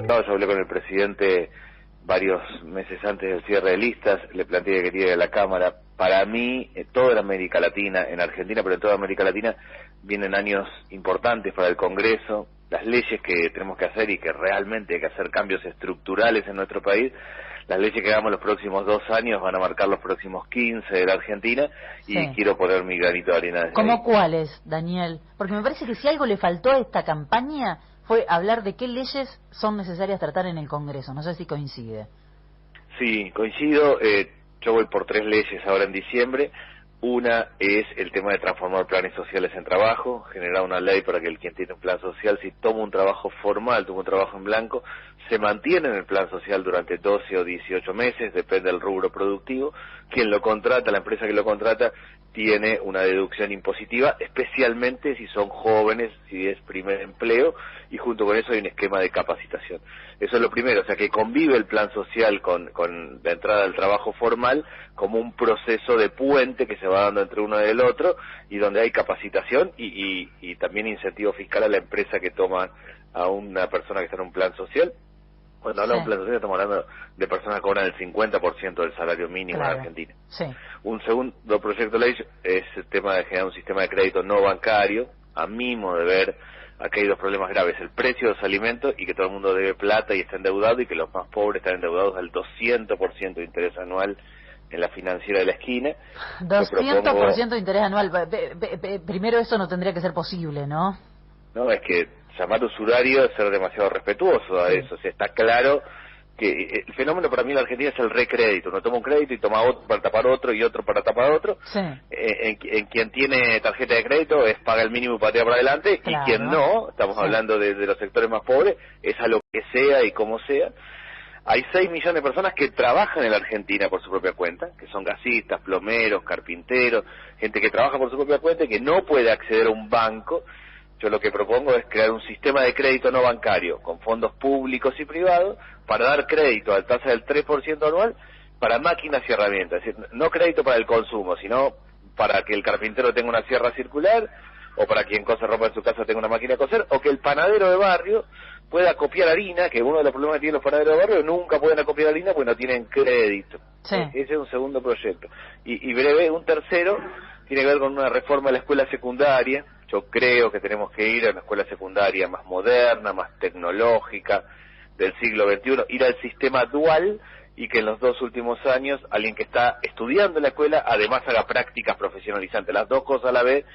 No, yo hablé con el presidente varios meses antes del cierre de listas, le planteé que quería ir a la Cámara. Para mí, toda la América Latina, en Argentina, pero en toda América Latina, vienen años importantes para el Congreso. Las leyes que tenemos que hacer y que realmente hay que hacer cambios estructurales en nuestro país, las leyes que hagamos los próximos 2 años van a marcar los próximos 15 de la Argentina y Sí. quiero poner mi granito de arena desde ¿Cómo ahí. cuáles, Daniel? Porque me parece que si algo le faltó a esta campaña fue hablar de qué leyes son necesarias tratar en el Congreso. No sé si coincide. Sí, coincido. Yo voy por 3 leyes ahora en diciembre. Una es el tema de transformar planes sociales en trabajo, generar una ley para que quien tiene un plan social, si toma un trabajo formal, toma un trabajo en blanco, se mantiene en el plan social durante 12 o 18 meses, depende del rubro productivo. Quien lo contrata, la empresa que lo contrata, tiene una deducción impositiva, especialmente si son jóvenes, si es primer empleo, y junto con eso hay un esquema de capacitación. Eso es lo primero, o sea que convive el plan social con la entrada al trabajo formal como un proceso de puente que se va dando entre uno y el otro, y donde hay capacitación y también incentivo fiscal a la empresa que toma a una persona que está en un plan social. Cuando hablamos de un plan social estamos hablando de personas que cobran el 50% del salario mínimo en Argentina. Sí. Un segundo proyecto de ley es el tema de generar un sistema de crédito no bancario. A mi modo de ver, aquí hay 2 problemas graves: el precio de los alimentos y que todo el mundo debe plata y está endeudado, y que los más pobres están endeudados al 200% de interés anual en la financiera de la esquina. 200% de interés anual. Primero, eso no tendría que ser posible, ¿no? No, es que llamar usurario es ser demasiado respetuoso a eso. O sea, está claro que el fenómeno para mí en la Argentina es el recrédito. Uno toma un crédito y toma otro para tapar otro y otro para tapar otro. Sí. En quien tiene tarjeta de crédito es paga el mínimo y patea para adelante, Claro. y quien no, estamos hablando de los sectores más pobres, es a lo que sea y como sea. Hay 6 millones de personas que trabajan en la Argentina por su propia cuenta, que son gasistas, plomeros, carpinteros, gente que trabaja por su propia cuenta y que no puede acceder a un banco. Yo lo que propongo es crear un sistema de crédito no bancario, con fondos públicos y privados, para dar crédito a tasa del 3% anual para máquinas y herramientas. Es decir, no crédito para el consumo, sino para que el carpintero tenga una sierra circular, o para quien cose ropa en su casa tenga una máquina de coser, o que el panadero de barrio pueda copiar harina, que uno de los problemas que tienen los panaderos de barrio, nunca pueden acopiar harina porque no tienen crédito. Sí. Ese es un segundo proyecto. Y breve, un tercero, tiene que ver con una reforma de la escuela secundaria. Yo creo que tenemos que ir a una escuela secundaria más moderna, más tecnológica, del siglo XXI, ir al sistema dual, y que en los 2 últimos años alguien que está estudiando en la escuela además haga prácticas profesionalizantes. Las 2 cosas a la vez.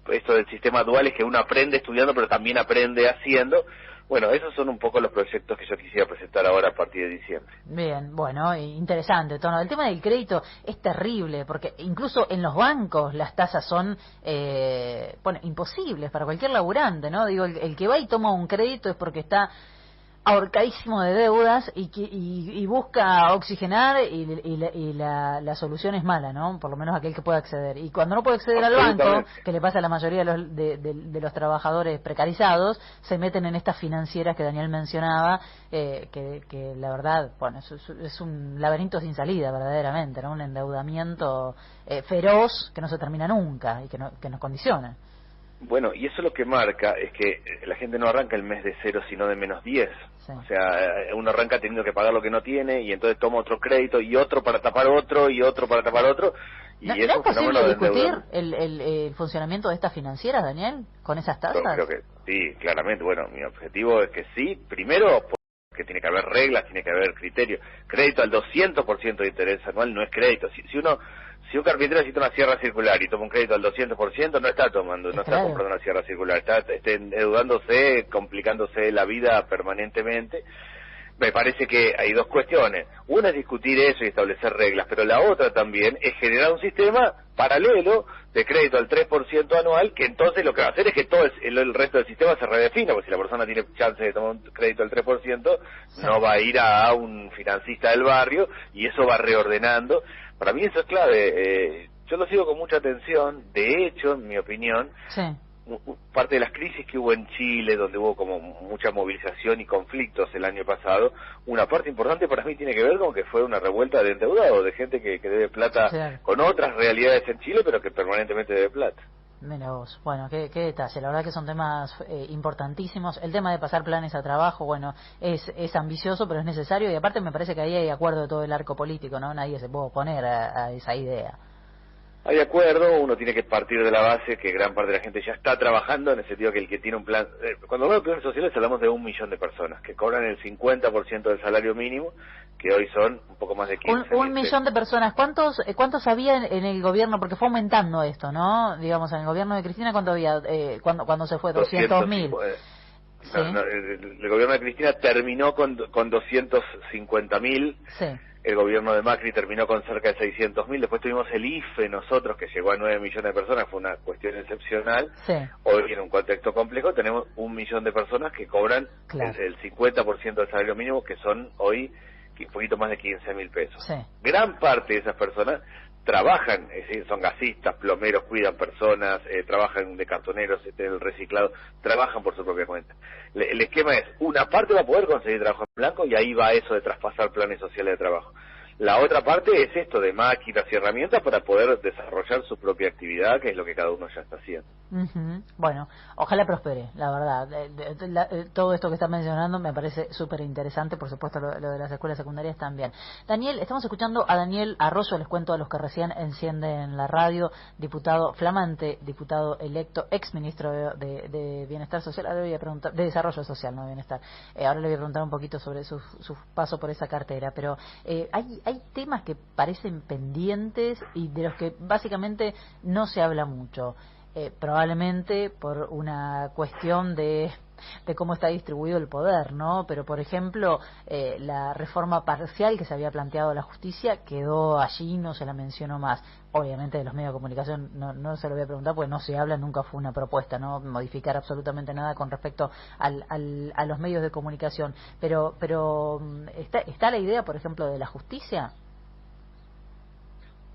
Esto del sistema dual es que uno aprende estudiando pero también aprende haciendo. Bueno, esos son un poco los proyectos que yo quisiera presentar ahora a partir de diciembre. Bien, bueno, interesante, Tono. El tema del crédito es terrible, porque incluso en los bancos las tasas son imposibles para cualquier laburante, ¿no? Digo, el que va y toma un crédito es porque está ahorcadísimo de deudas y busca oxigenar, y la solución es mala, ¿no? Por lo menos aquel que pueda acceder. Y cuando no puede acceder al banco, que le pasa a la mayoría de los trabajadores precarizados, se meten en estas financieras que Daniel mencionaba, que la verdad, bueno, es un laberinto sin salida verdaderamente, ¿no? Un endeudamiento feroz que no se termina nunca y que nos condiciona. Bueno, y eso lo que marca es que la gente no arranca el mes de 0, sino de -10. Sí. O sea, uno arranca teniendo que pagar lo que no tiene, y entonces toma otro crédito, y otro para tapar otro, y otro para tapar otro. Y ¿No es es un posible fenómeno discutir el funcionamiento de estas financieras, Daniel, con esas tasas? Yo creo que sí, claramente. Bueno, mi objetivo es que sí. Primero, porque tiene que haber reglas, tiene que haber criterios. Crédito al 200% de interés anual no es crédito. Si un carpintero necesita una sierra circular y toma un crédito al 200%, no está comprando una sierra circular, está endeudándose, complicándose la vida permanentemente. Me parece que hay 2 cuestiones. Una es discutir eso y establecer reglas, pero la otra también es generar un sistema paralelo de crédito al 3% anual, que entonces lo que va a hacer es que todo el resto del sistema se redefina, porque si la persona tiene chance de tomar un crédito al 3%, no va a ir a un financista del barrio, y eso va reordenando. Para mí eso es clave. Yo lo sigo con mucha atención. De hecho, en mi opinión, parte de las crisis que hubo en Chile, donde hubo como mucha movilización y conflictos el año pasado, una parte importante para mí tiene que ver con que fue una revuelta de endeudados, de gente que debe plata con otras realidades en Chile, pero que permanentemente debe plata. Mira vos, bueno, qué detalle, la verdad que son temas importantísimos. El tema de pasar planes a trabajo, bueno, es ambicioso, pero es necesario, y aparte me parece que ahí hay acuerdo de todo el arco político, ¿no? Nadie se puede oponer a esa idea. Hay acuerdo, uno tiene que partir de la base que gran parte de la gente ya está trabajando, en el sentido que el que tiene un plan... cuando hablamos de planes sociales hablamos de 1 millón de personas que cobran el 50% del salario mínimo, que hoy son un poco más de 15 un millón de personas. ¿Cuántos había en el gobierno? Porque fue aumentando esto, ¿no? Digamos, en el gobierno de Cristina, ¿cuánto había? Cuando se fue, 200.000. Sí. No, el gobierno de Cristina terminó con 250.000. Sí. El gobierno de Macri terminó con cerca de 600.000. Después tuvimos el IFE nosotros, que llegó a 9 millones de personas. Fue una cuestión excepcional. Sí. Hoy, en un contexto complejo, tenemos 1 millón de personas que cobran el 50% del salario mínimo, que son hoy un poquito más de 15.000 pesos. Sí. Gran parte de esas personas trabajan, es decir, son gasistas, plomeros, cuidan personas, trabajan de cartoneros, del reciclado, trabajan por su propia cuenta. El esquema es, una parte va a poder conseguir trabajo en blanco, y ahí va eso de traspasar planes sociales de trabajo. La otra parte es esto de máquinas y herramientas para poder desarrollar su propia actividad, que es lo que cada uno ya está haciendo. Bueno, ojalá prospere, la verdad. Todo esto que está mencionando me parece súper interesante, por supuesto lo de las escuelas secundarias también. Daniel, estamos escuchando a Daniel Arroyo, les cuento a los que recién encienden la radio, diputado flamante, diputado electo, ex ministro de Bienestar Social. Ahora le voy a preguntar, de Desarrollo Social, no de Bienestar. Ahora le voy a preguntar un poquito sobre su paso por esa cartera, pero hay temas que parecen pendientes y de los que básicamente no se habla mucho. Probablemente por una cuestión de cómo está distribuido el poder, ¿no? Pero, por ejemplo, la reforma parcial que se había planteado la justicia quedó allí, no se la mencionó más. Obviamente de los medios de comunicación no se lo voy a preguntar porque no se habla, nunca fue una propuesta, ¿no? Modificar absolutamente nada con respecto a los medios de comunicación. Pero ¿está la idea, por ejemplo, de la justicia?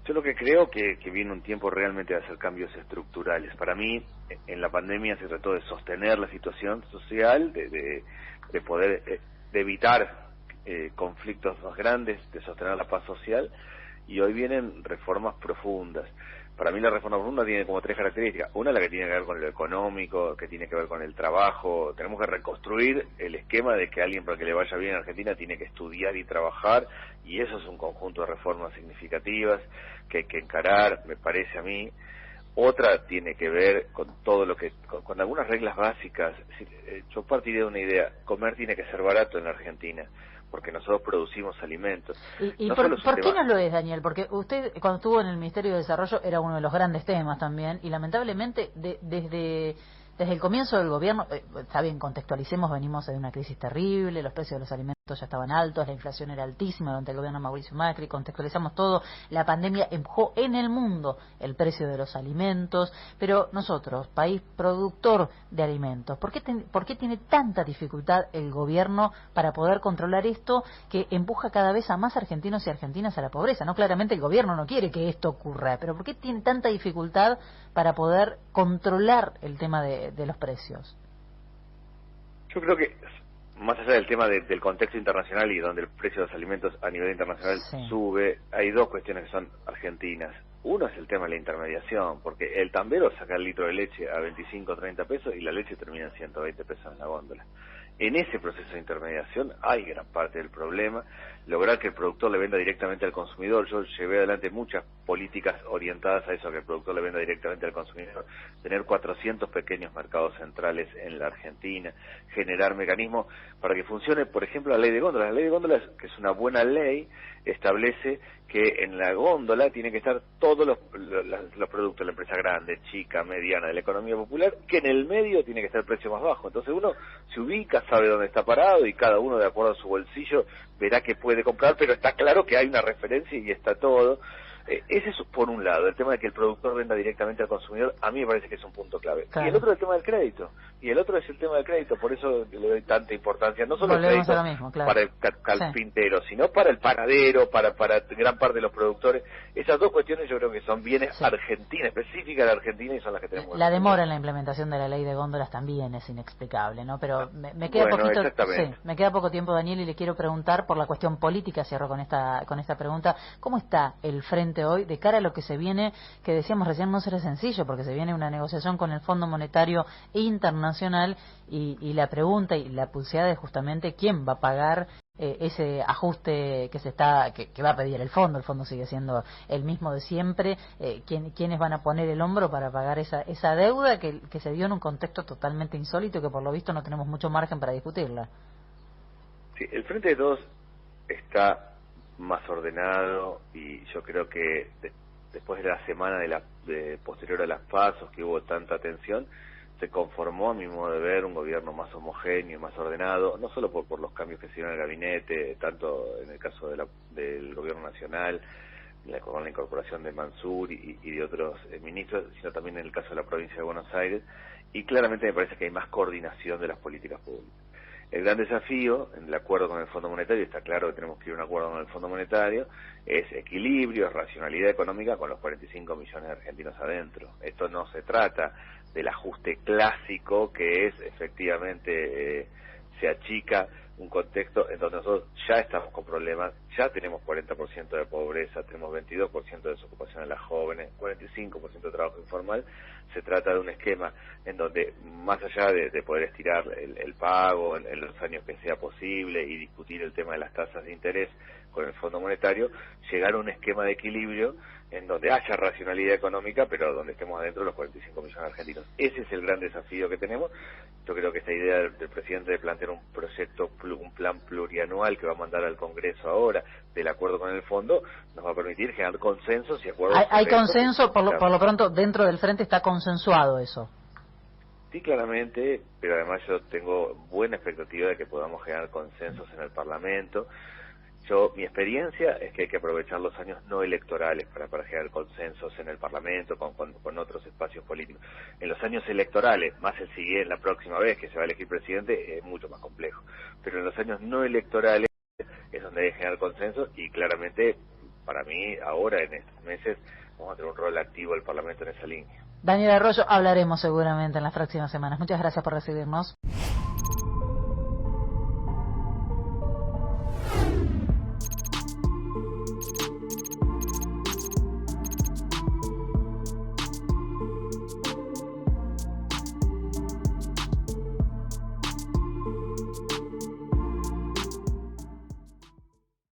Yo lo que creo que viene un tiempo realmente de hacer cambios estructurales. Para mí, en la pandemia se trató de sostener la situación social, de poder de evitar conflictos más grandes, de sostener la paz social, y hoy vienen reformas profundas. Para mí la reforma profunda tiene como 3 características. Una, la que tiene que ver con lo económico, que tiene que ver con el trabajo. Tenemos que reconstruir el esquema de que alguien, para que le vaya bien en Argentina, tiene que estudiar y trabajar, y eso es un conjunto de reformas significativas que hay que encarar, me parece a mí. Otra tiene que ver con todo lo que, con algunas reglas básicas. Yo partiría de una idea: comer tiene que ser barato en la Argentina, porque nosotros producimos alimentos. ¿Y por qué no lo es, Daniel? Porque usted, cuando estuvo en el Ministerio de Desarrollo, era uno de los grandes temas también, y lamentablemente desde el comienzo del gobierno, está bien, contextualicemos, venimos de una crisis terrible, los precios de los alimentos ya estaban altos, la inflación era altísima durante el gobierno de Mauricio Macri, contextualizamos todo, la pandemia empujó en el mundo el precio de los alimentos, pero nosotros, país productor de alimentos, ¿por qué tiene tanta dificultad el gobierno para poder controlar esto que empuja cada vez a más argentinos y argentinas a la pobreza? No, claramente el gobierno no quiere que esto ocurra, pero ¿por qué tiene tanta dificultad para poder controlar el tema de los precios? Yo creo que, más allá del tema del contexto internacional y donde el precio de los alimentos a nivel internacional sube, hay 2 cuestiones que son argentinas. Uno es el tema de la intermediación, porque el tambero saca el litro de leche a 25 o 30 pesos y la leche termina en 120 pesos en la góndola. En ese proceso de intermediación hay gran parte del problema, lograr que el productor le venda directamente al consumidor. Yo llevé adelante muchas políticas orientadas a eso, a que el productor le venda directamente al consumidor, tener 400 pequeños mercados centrales en la Argentina, generar mecanismos para que funcione, por ejemplo, la ley de góndolas. La ley de góndolas, que es una buena ley, establece que en la góndola tienen que estar todos los productos de la empresa grande, chica, mediana, de la economía popular, que en el medio tiene que estar el precio más bajo. Entonces uno se ubica, sabe dónde está parado, y cada uno, de acuerdo a su bolsillo, verá que puede comprar, pero está claro que hay una referencia y está todo. Ese es por un lado, el tema de que el productor venda directamente al consumidor, a mí me parece que es un punto clave. Claro. Y el otro es el tema del crédito, por eso le doy tanta importancia, no solo el crédito mismo, claro, para el carpintero, sino para el panadero, para gran parte de los productores. Esas 2 cuestiones yo creo que son bienes argentinas, específicas de Argentina, y son las que tenemos. La demora en la implementación de la ley de góndolas también es inexplicable, ¿no? Pero me queda me queda poco tiempo, Daniel, y le quiero preguntar por la cuestión política, cierro con esta pregunta: ¿cómo está el frente puntualmente hoy, de cara a lo que se viene, que decíamos recién no será sencillo, porque se viene una negociación con el Fondo Monetario Internacional y la pregunta y la pulseada es justamente quién va a pagar ese ajuste que va a pedir el fondo sigue siendo el mismo de siempre, quiénes van a poner el hombro para pagar esa deuda que se dio en un contexto totalmente insólito que por lo visto no tenemos mucho margen para discutirla. Sí, el Frente de Todos está más ordenado y yo creo que después de la semana posterior a las pasos que hubo tanta tensión, se conformó, a mi modo de ver, un gobierno más homogéneo y más ordenado, no solo por los cambios que se dieron en el gabinete, tanto en el caso del gobierno nacional, con la incorporación de Mansur y de otros ministros, sino también en el caso de la provincia de Buenos Aires, y claramente me parece que hay más coordinación de las políticas públicas. El gran desafío en el acuerdo con el Fondo Monetario, está claro que tenemos que ir a un acuerdo con el Fondo Monetario, es equilibrio, es racionalidad económica con los 45 millones de argentinos adentro. Esto no se trata del ajuste clásico que es efectivamente se achica un contexto en donde nosotros ya estamos con problemas, ya tenemos 40% de pobreza, tenemos 22% de desocupación en las jóvenes, 45% de trabajo informal. Se trata de un esquema en donde, más allá de poder estirar el pago en los años que sea posible y discutir el tema de las tasas de interés con el Fondo Monetario, llegar a un esquema de equilibrio en donde haya racionalidad económica, pero donde estemos adentro los 45 millones de argentinos. Ese es el gran desafío que tenemos. Yo creo que esta idea del presidente de plantear un proyecto, un plan plurianual que va a mandar al Congreso ahora, del acuerdo con el Fondo, nos va a permitir generar consensos y acuerdos. Hay consenso, por lo pronto, dentro del Frente está consensuado eso. Sí, claramente, pero además yo tengo buena expectativa de que podamos generar consensos en el Parlamento. Mi experiencia es que hay que aprovechar los años no electorales para generar consensos en el Parlamento, con otros espacios políticos. En los años electorales, más la próxima vez que se va a elegir presidente, es mucho más complejo. Pero en los años no electorales es donde hay que generar consensos y claramente, para mí, ahora, en estos meses, vamos a tener un rol activo el Parlamento en esa línea. Daniel Arroyo, hablaremos seguramente en las próximas semanas. Muchas gracias por recibirnos.